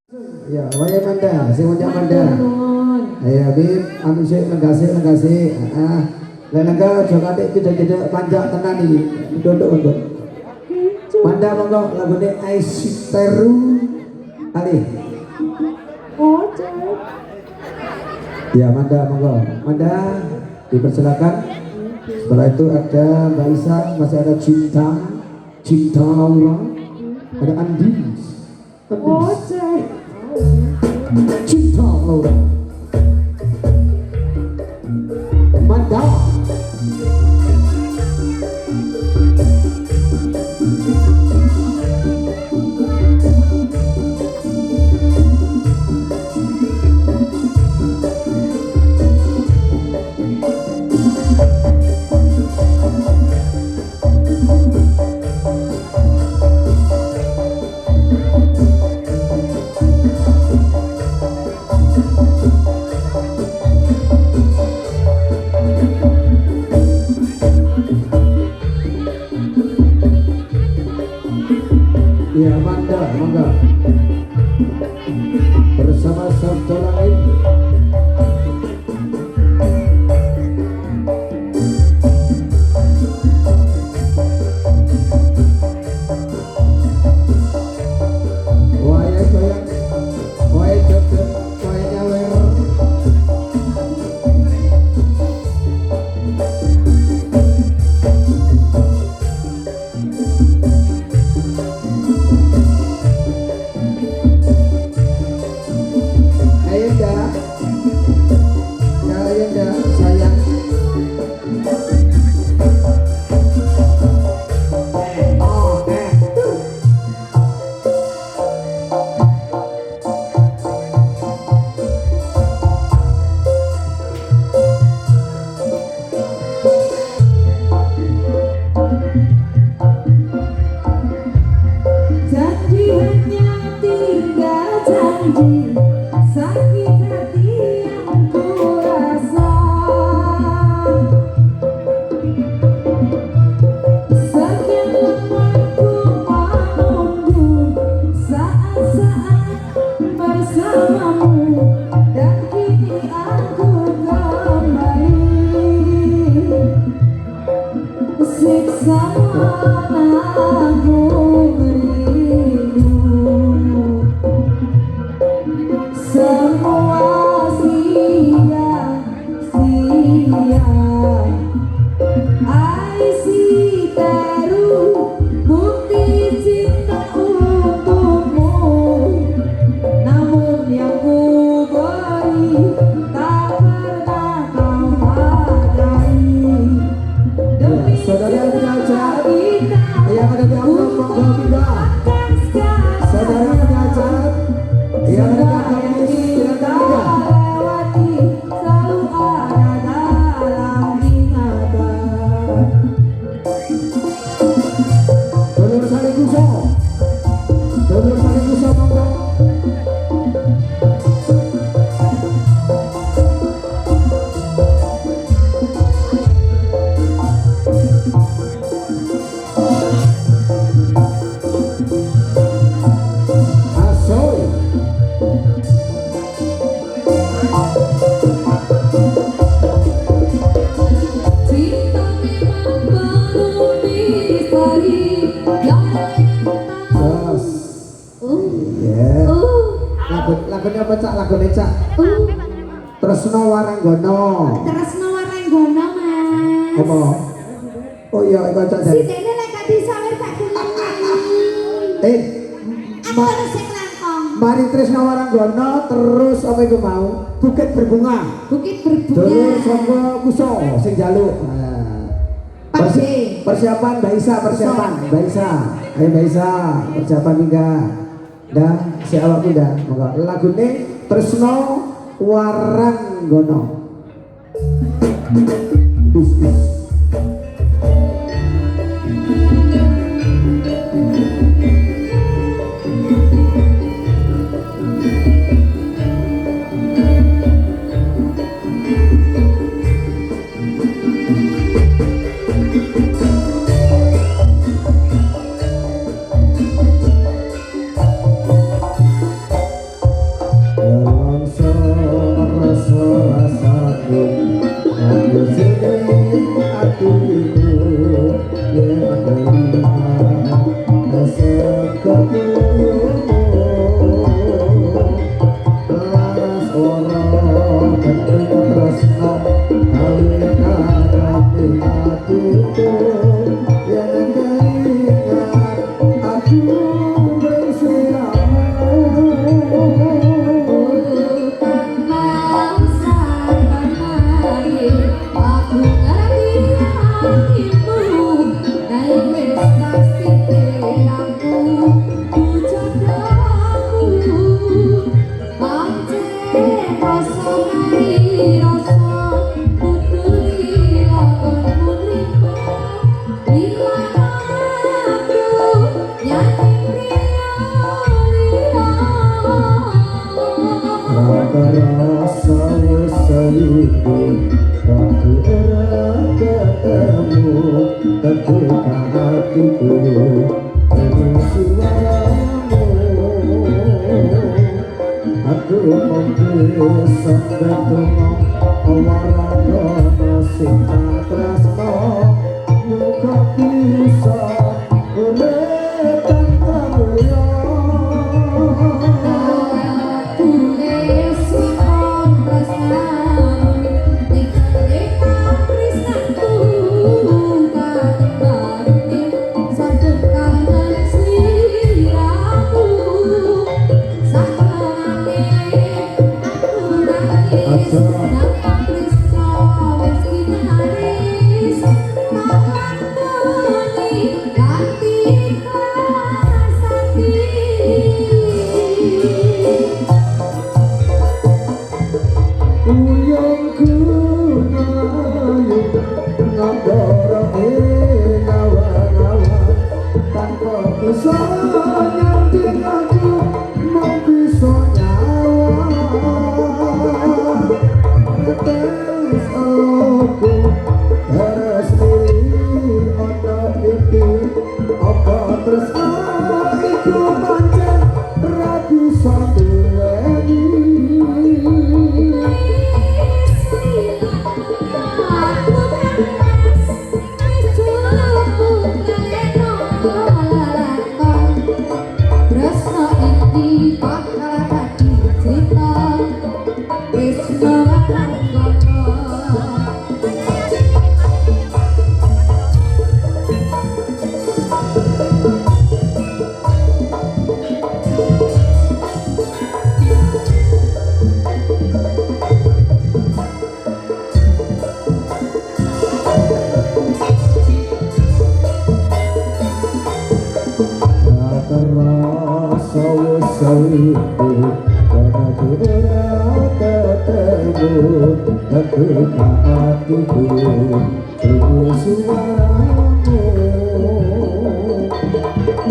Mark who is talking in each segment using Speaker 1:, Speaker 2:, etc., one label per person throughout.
Speaker 1: Ya, waya Manda, sing wajah Manda. Ayo Bib, anu sik lenggase. Lenengga aja katik gede-gede panjang tenan iki. Dodok untuk. Manda monggo lagune Ais Teru kali. Ya Manda monggo. Manda dipersilakan. Setelah itu ada Mbak Isa, masih ada Cinta Laura, ada Andis. Cinta Laura Manda. Ya Manda, mangga bersama sabda lain. Waya goyang, waya joget, waya nyawer. Lagunya apa cak? Lagunya cak? Tresno Waranggono.
Speaker 2: Tresno Waranggono mas.
Speaker 1: Apa? Oh iya, itu cak
Speaker 2: si dene lek gak disawer tak kuning. Aku harus sing langkong.
Speaker 1: Mari Tresno Waranggono terus apa itu mau? Bukit Berbunga.
Speaker 2: Bukit Berbunga.
Speaker 1: Terus sama Kuso sing jaluk. Persiapan Mbak Isa, persiapan Mbak Isa. Ayo Mbak Isa, persiapan juga. Dah, si awak muda. Lagune Tresno Waranggono.
Speaker 2: aku ngerti hatimu dan wis pasti aku ku jodohku pancen rasa mari rasa putri lakon muripku bila aku nyanyi
Speaker 1: Raka rasa seliku aku ketemu ketika hatiku dengan suaramu aku mempisah betulnya awaran cinta tresno muka bisa uretan kamuya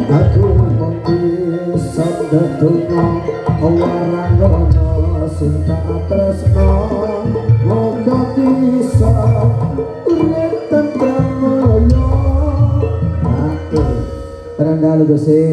Speaker 1: Aku mempisah betulnya awaran cinta tresno moga bisa uretan kamuya. Terang dalu Gusti.